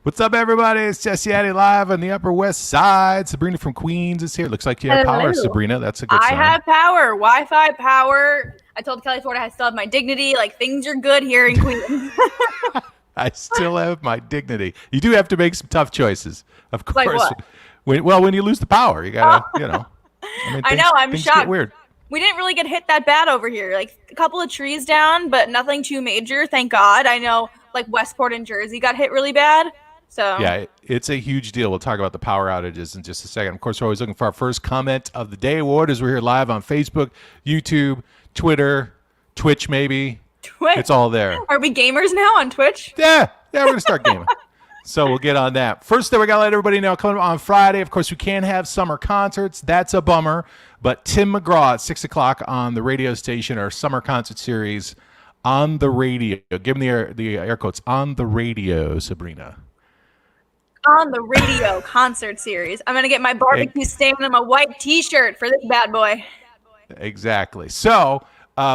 What's up, everybody? It's Jesse Addy live on the Upper West Side. Sabrina from Queens is here. Looks like you have power, Hello. Sabrina. That's a good I sign. have power, Wi-Fi power. I told Kelly Ford I still have my dignity. Like, things are good here in Queens. I still have my dignity. You do have to make some tough choices, of course. Like what? When you lose the power, you gotta, I know, I'm things shocked. Get weird. We didn't really get hit that bad over here. Like, a couple of trees down, but nothing too major, thank God. I know, like, Westport and Jersey got hit really bad. So Yeah, it's a huge deal. We'll talk about the power outages in just a second. Of course, we're always looking for our first comment of the day award as we're here live on Facebook, YouTube, Twitter, Twitch, maybe. Twitch. It's all there. Are we gamers now on Twitch? Yeah, we're going to start gaming. So we'll get on that. First thing we got to let everybody know, coming on Friday, of course, we can't have summer concerts. That's a bummer. But Tim McGraw at 6 o'clock on the radio station, our summer concert series on the radio. Give them the air quotes, on the radio, Sabrina. On the radio concert series. I'm going to get my barbecue stain on my white t-shirt for this bad boy. Exactly. So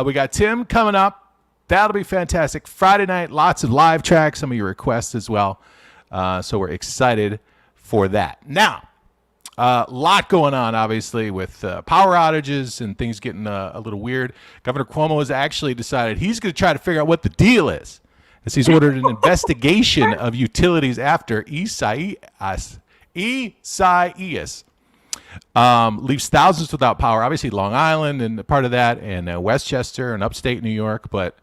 we got Tim coming up. That'll be fantastic. Friday night, lots of live tracks, some of your requests as well. So we're excited for that. Now, a lot going on, obviously, with power outages and things getting a little weird. Governor Cuomo has actually decided he's going to try to figure out what the deal is, as he's ordered an investigation of utilities after Isaias leaves thousands without power. Obviously, Long Island and part of that, and Westchester and upstate New York, but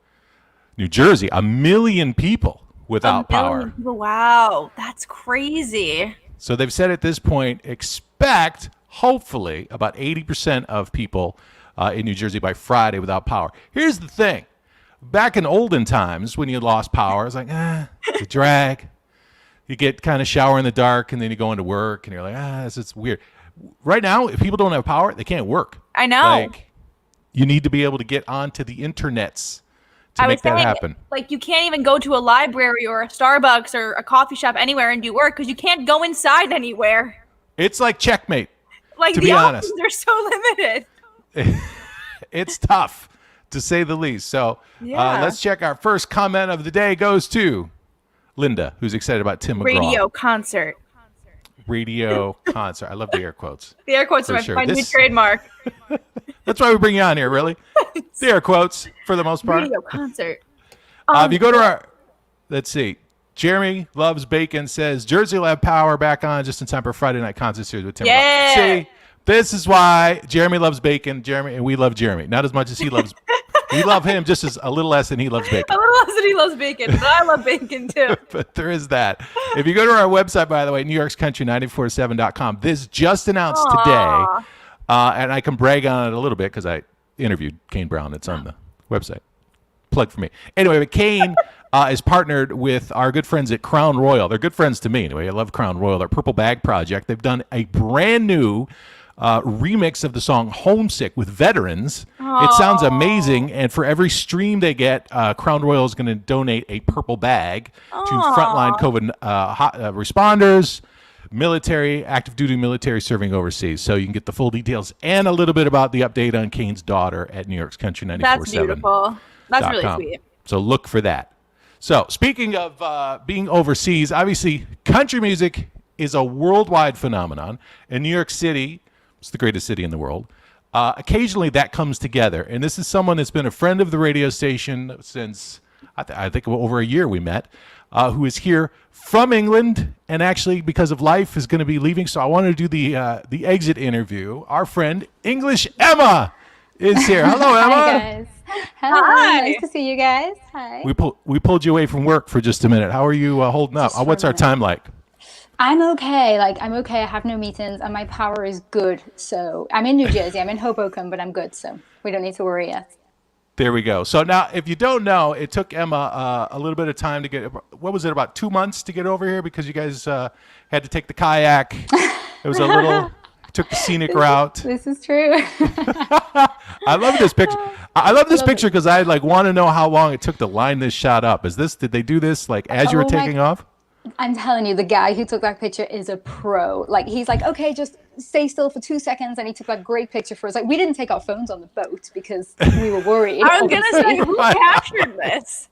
New Jersey, 1 million people without power. Wow, that's crazy. So they've said at this point, expect, hopefully, about 80% of people in New Jersey by Friday without power. Here's the thing. Back in olden times, when you lost power, it's like, it's a drag. You get kind of shower in the dark, and then you go into work, and you're like, this is weird. Right now, if people don't have power, they can't work. I know. Like, you need to be able to get onto the internets to make that happen. Like, you can't even go to a library or a Starbucks or a coffee shop anywhere and do work because you can't go inside anywhere. It's like checkmate. Like, to the be options honest, are so limited. It's tough, to say the least. So let's check. Our first comment of the day goes to Linda, who's excited about Tim McGraw. Radio concert. Radio concert. I love the air quotes. The air quotes are my new trademark. That's why we bring you on here, really. The air quotes, for the most part. Radio concert. If you go to our, let's see, Jeremy Loves Bacon says, Jersey will have power back on just in time for Friday night concert series with Tim. Yeah. See, this is why Jeremy loves bacon, Jeremy, and we love Jeremy. Not as much as he loves. We love him just as a little less than he loves bacon. A little less than he loves bacon, but I love bacon too. But there is that. If you go to our website, by the way, NewYorksCountry947.com, this just announced today, and I can brag on it a little bit because I interviewed Kane Brown. It's on the website. Plug for me. Anyway, but Kane is partnered with our good friends at Crown Royal. They're good friends to me. Anyway, I love Crown Royal. Their Purple Bag Project. They've done a brand new remix of the song Homesick with veterans. It sounds amazing, and for every stream they get, Crown Royal is going to donate a purple bag to frontline COVID responders, military, active duty military serving overseas. So you can get the full details and a little bit about the update on Kane's daughter at New York's Country 94.7. That's beautiful. That's really sweet. So look for that. So speaking of being overseas, obviously country music is a worldwide phenomenon. In New York City, it's the greatest city in the world. Occasionally that comes together. And this is someone that's been a friend of the radio station since, I think over a year we met, who is here from England and actually because of life is going to be leaving. So I wanted to do the exit interview. Our friend English Emma is here. Hello, Emma. Hi, guys. Hello. Hi. Nice to see you guys. Hi. We pulled you away from work for just a minute. How are you holding up? What's our time like? I'm okay. I'm okay. I have no meetings and my power is good. So I'm in New Jersey. I'm in Hoboken, but I'm good. So we don't need to worry yet. There we go. So now, if you don't know, it took Emma a little bit of time to get, what was it, about 2 months to get over here because you guys had to take the kayak. It was a little, took the scenic route. This is true. I love this picture. I love this picture because I want to know how long it took to line this shot up. Did they do this as you were taking off? I'm telling you, the guy who took that picture is a pro. Like, he's like, okay, just stay still for 2 seconds. And he took that great picture for us. Like, we didn't take our phones on the boat because we were worried. I was gonna say, obviously. who captured this?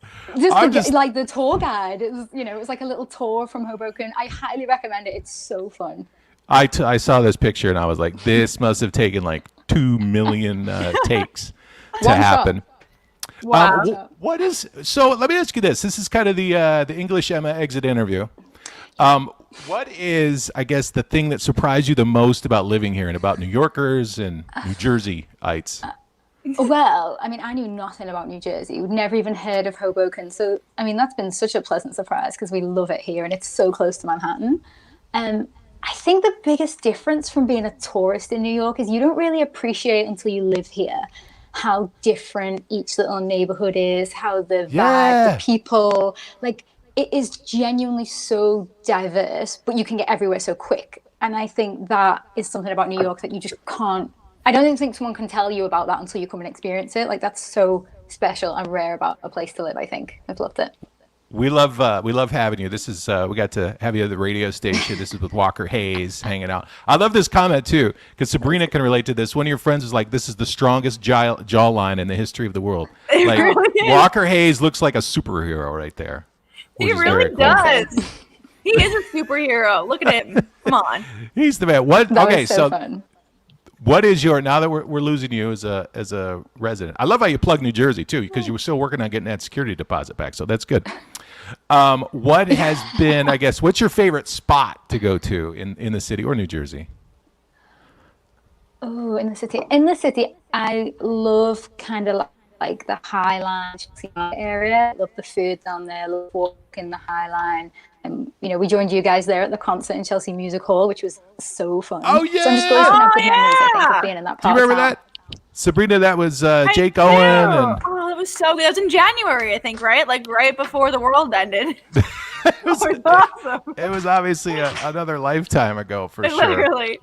Like the tour guide. It was, it was like a little tour from Hoboken. I highly recommend it. It's so fun. I saw this picture and I was like, this must have taken like 2 million takes to One shot. happen. Wow. What is so? Let me ask you this. This is kind of the English Emma exit interview. What is, I guess, the thing that surprised you the most about living here and about New Yorkers and New Jerseyites? Well, I mean, I knew nothing about New Jersey. We'd never even heard of Hoboken. So, I mean, that's been such a pleasant surprise because we love it here and it's so close to Manhattan. I think the biggest difference from being a tourist in New York is you don't really appreciate until you live here how different each little neighborhood is, how the vibe, the people, like it is genuinely so diverse, but you can get everywhere so quick. And I think that is something about New York that you just can't, I don't think someone can tell you about that until you come and experience it. Like that's so special and rare about a place to live, I think. I've loved it. We love having you. This is we got to have you at the radio station. This is with Walker Hayes hanging out. I love this comment too because Sabrina can relate to this. One of your friends was like, "This is the strongest jawline in the history of the world." Like really Walker Hayes looks like a superhero right there. He which is really very cool. does. He is a superhero. Look at him. Come on. He's the man. What? That Okay, was so so fun. what is your, now that we're losing you as a resident? I love how you plug New Jersey too because you were still working on getting that security deposit back, so that's good. What has been, I guess, what's your favorite spot to go to in the city or New Jersey? Oh, in the city. In the city, I love kind of like the High Line area. Love the food down there. Love walking the High Line. And we joined you guys there at the concert in Chelsea Music Hall, which was so fun. Oh yeah! So I'm just going to have good memories, I think, yeah! of being in that Do you part of remember town. that? Sabrina, that was Jake I Owen do. and Oh, that was so good. That was in January, I think, right? Like right before the world ended. It was awesome. it was obviously another lifetime ago for sure. Literally.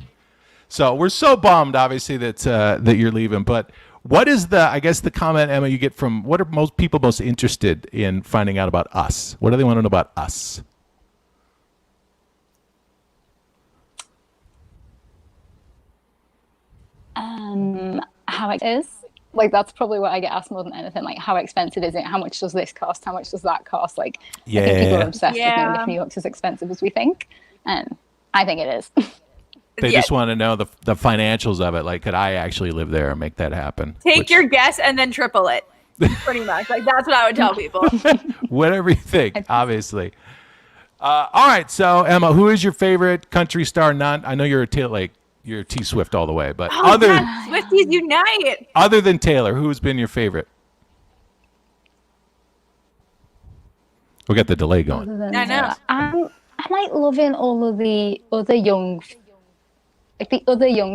So we're so bummed, obviously, that you're leaving. But what is I guess the comment, Emma, you get from, what are most people most interested in finding out about us? What do they want to know about us? How it is. Like, that's probably what I get asked more than anything. Like, how expensive is it? How much does this cost? How much does that cost? Like, I think people are obsessed with knowing if New York's as expensive as we think. And I think it is. They just want to know the financials of it. Like, could I actually live there and make that happen? Take your guess and then triple it. Pretty much. Like, that's what I would tell people. Whatever you think, obviously. All right. So, Emma, who is your favorite country star? I know you're you're T Swift all the way, but Oh, God, Swifties unite. other than Taylor, who's been your favorite? We got the delay going. I know. I'm like loving all of the other young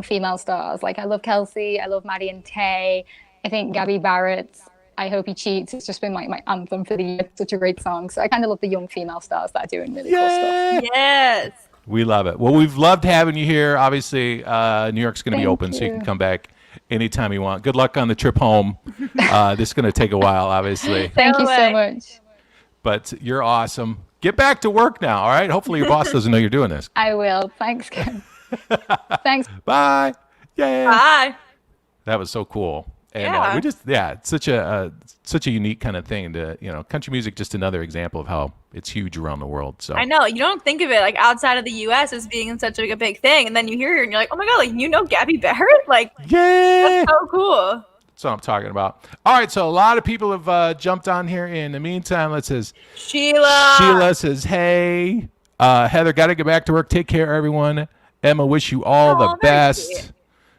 female stars. Like, I love Kelsey. I love Maddie and Tay. I think Gabby Barrett, I Hope He Cheats. It's just been like my anthem for the year. Such a great song. So I kind of love the young female stars that are doing really cool stuff. Yes. We love it. Well, we've loved having you here. Obviously, New York's going to be Thank open, so you you. can come back anytime you want. Good luck on the trip home. This is going to take a while, obviously, Thank you way. so much. but you're awesome. Get back to work now, all right? Hopefully your boss doesn't know you're doing this. I will. Thanks, Ken. Thanks. Bye. Yay. Bye. That was so cool. And Yeah. it's such a unique kind of thing to, country music, just another example of how it's huge around the world. So I know. You don't think of it like outside of the U.S. as being such a big thing. And then you hear her and you're like, oh my God, like, Gabby Barrett? Like, yeah. so cool. That's what I'm talking about. All right, so a lot of people have jumped on here. In the meantime, let's says Sheila says, hey, Heather, got to get back to work. Take care, everyone. Emma, wish you all the very best. sweet.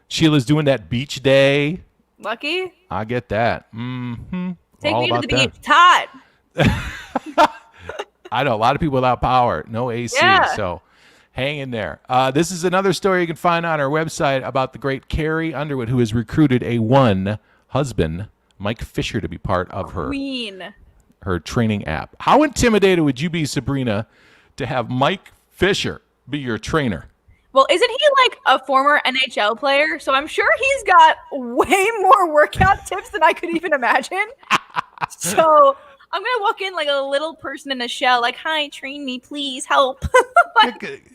Sheila's doing that beach day. Lucky. I get that. Mm-hmm. Take All me to about the that. beach. Todd. I know a lot of people without power, no AC, Yeah. so hang in there. This is another story you can find on our website about the great Carrie Underwood, who has recruited a husband, Mike Fisher, to be part of Queen. her training app. How intimidated would you be, Sabrina, to have Mike Fisher be your trainer? Well, isn't he like a former NHL player? So I'm sure he's got way more workout tips than I could even imagine. So I'm gonna walk in like a little person in a shell, like, "Hi, train me, please, help."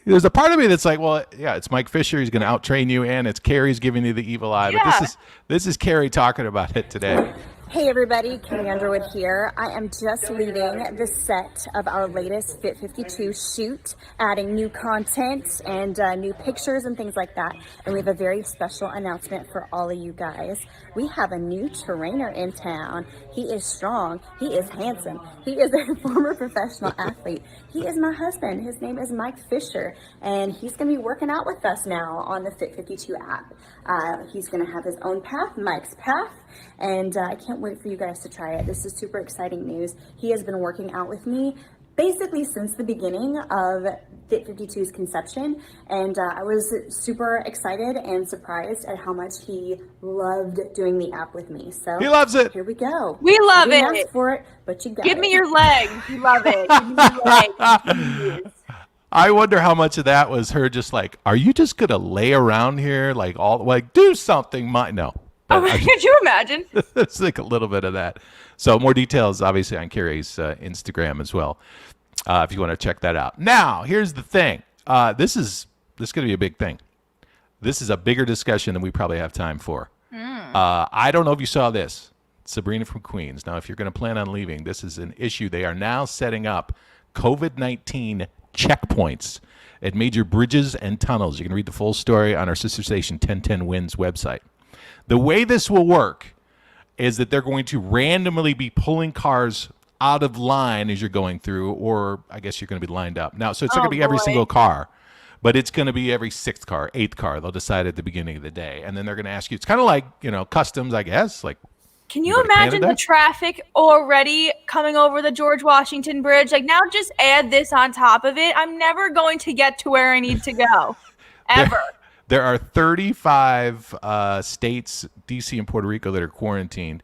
There's a part of me that's like, well, yeah, it's Mike Fisher. He's going to out-train you, and it's Carrie's giving you the evil eye. Yeah. But this is Carrie talking about it today. Hey everybody, Carrie Underwood here. I am just leading the set of our latest Fit 52 shoot, adding new content and new pictures and things like that. And we have a very special announcement for all of you guys. We have a new trainer in town. He is strong. He is handsome. He is a former professional athlete. He is my husband. His name is Mike Fisher, and he's going to be working out with us now on the Fit 52 app. He's going to have his own path, Mike's Path, and I can't wait for you guys to try it. This is super exciting news. He has been working out with me basically since the beginning of Fit 52's conception, and I was super excited and surprised at how much he loved doing the app with me. So He loves it. Here we go. We love You didn't it. ask for it, but you got Give it. me your leg. You love it. Give me your leg. Please. I wonder how much of that was her just like, are you just going to lay around here like do something? No. Oh, could you imagine? It's like a little bit of that. So more details, obviously, on Carrie's Instagram as well, if you want to check that out. Now, here's the thing. This is going to be a big thing. This is a bigger discussion than we probably have time for. I don't know if you saw this. Sabrina from Queens. Now, if you're going to plan on leaving, this is an issue. They are now setting up COVID-19 checkpoints at major bridges and tunnels. You can read the full story on our sister station 1010 Wins website. The way this will work is that they're going to randomly be pulling cars out of line as you're going through, or I guess you're going to be lined up. Now, so it's not going to be every boy. single car, but it's going to be every sixth car, eighth car. They'll decide at the beginning of the day. And then they're going to ask you, it's kind of like, customs, I guess, like, Can you go to imagine Canada? the traffic already coming over the George Washington Bridge? Like, now just add this on top of it. I'm never going to get to where I need to go. Ever. There are 35 states, D.C. and Puerto Rico, that are quarantined.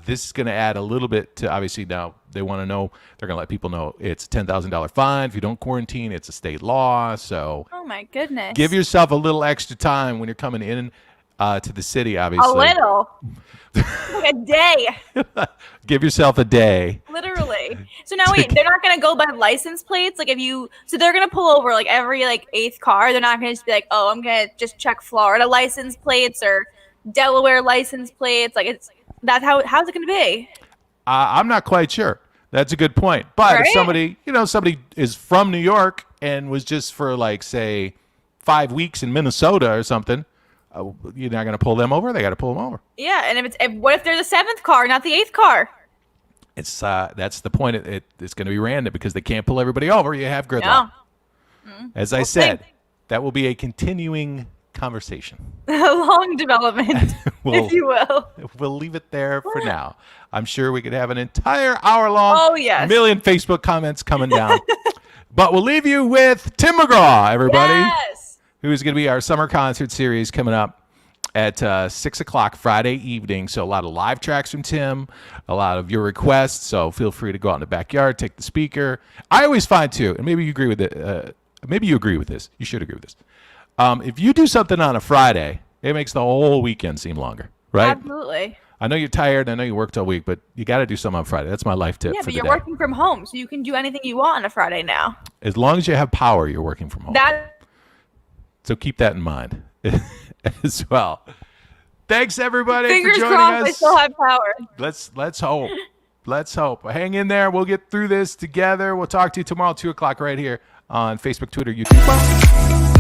This is going to add a little bit to, obviously, now they want to know, they're going to let people know it's a $10,000 fine. If you don't quarantine, it's a state law. So Oh, my goodness. give yourself a little extra time when you're coming in to the city, obviously. a little. Like a day. Give yourself a day. Literally. So now wait, they're not gonna go by license plates. Like so they're gonna pull over like every like eighth car. They're not gonna just be like, oh, I'm gonna just check Florida license plates or Delaware license plates. Like how's it gonna be? I'm not quite sure. That's a good point. But if Right? somebody is from New York and was just for like, say, 5 weeks in Minnesota or something, you're not going to pull them over. They got to pull them over. Yeah, and what if they're the seventh car, not the eighth car? It's that's the point. It's going to be random because they can't pull everybody over. You have gridlock. No. As I said, that will be a continuing conversation. Long development, We'll- if you will. We'll leave it there for now. I'm sure we could have an entire hour-long, Oh, yes. million Facebook comments coming down. But we'll leave you with Tim McGraw, everybody, Yes. who is going to be our summer concert series coming up at 6 o'clock Friday evening. So a lot of live tracks from Tim, a lot of your requests. So feel free to go out in the backyard, take the speaker. I always find, too, and maybe you agree with it. Maybe you agree with this. You should agree with this. If you do something on a Friday, it makes the whole weekend seem longer, right? Absolutely. I know you're tired. I know you worked all week, but you got to do something on Friday. That's my life tip Yeah, for but the you're day. working from home, so you can do anything you want on a Friday now. As long as you have power, you're working from home. So keep that in mind as well. Thanks, everybody, Fingers for joining crossed, I us. still have power. Let's hope. Let's hope. Hang in there. We'll get through this together. We'll talk to you tomorrow, 2 o'clock, right here on Facebook, Twitter, YouTube.